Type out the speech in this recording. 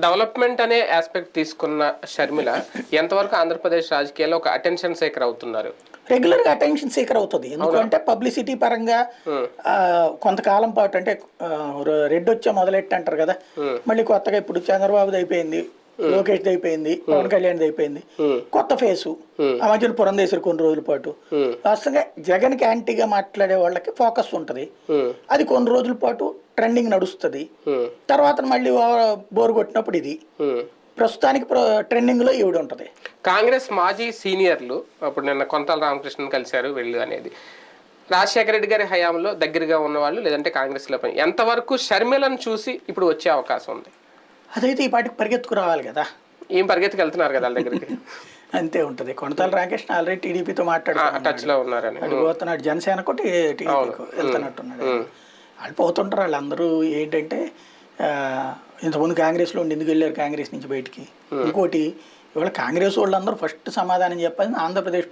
Development అనే aspect తీసుకున్న షర్మిల ఎంతవరకు ఆంధ్రప్రదేశ్ రాజకీయాల్లో ఒక అటెన్షన్ సీకర్ అవుతున్నారు? రెగ్యులర్ గా అటెన్షన్ సీకర్ అవుతుంది. ఎందుకంటే పబ్లిసిటీ పరంగా కొంతకాలం పాటు అంటే రెడ్ వచ్చే మొదలెట్టి అంటారు కదా, మళ్ళీ కొత్తగా ఇప్పుడు చంద్రబాబుది అయిపోయింది, లోకేష్ అయిపోయింది, పవన్ కళ్యాణ్ అయిపోయింది, కొత్త ఫేసు ఆ మధ్యన పురంధేశ్వరి కొన్ని రోజుల పాటు. వాస్తవంగా జగన్ కి యాంటీగా మాట్లాడే వాళ్ళకి ఫోకస్ ఉంటది, అది కొన్ని రోజుల పాటు ట్రెండింగ్ నడుస్తుంది, తర్వాత మళ్ళీ బోర్ కొట్టినప్పుడు ఇది. ప్రస్తుతానికి ట్రెండింగ్ లో ఈవిడ ఉంటది. కాంగ్రెస్ మాజీ సీనియర్లు అప్పుడు నిన్న కొంతాల రామకృష్ణన్ కలిశారు వెళ్ళు అనేది, రాజశేఖర రెడ్డి గారి హయాంలో దగ్గరగా ఉన్నవాళ్ళు లేదంటే కాంగ్రెస్ లో పని ఎంతవరకు షర్మిలను చూసి ఇప్పుడు వచ్చే అవకాశం ఉంది? అదైతే ఈ పాటికి పరిగెత్తుకు రావాలి కదా, ఏం పరిగెత్తుకు వెళ్తున్నారు కదా వాళ్ళ దగ్గరికి. అంతే ఉంటది. కొండతాల రామకృష్ణ ఆల్రెడీ టీడీపీతో టచ్ లో ఉన్నారని పోతున్నాడు, జనసేన కొట్టి టీడీపీకి వెళ్తున్నట్టున్నాడు. వాళ్ళు పోతుంటారు. వాళ్ళందరూ ఏంటంటే ఇంతకుముందు కాంగ్రెస్లో ఉండి ఎందుకు వెళ్ళారు కాంగ్రెస్ నుంచి బయటికి. ఇంకోటి ఇవాళ కాంగ్రెస్ వాళ్ళందరూ ఫస్ట్ సమాధానం చెప్పాలి, ఆంధ్రప్రదేశ్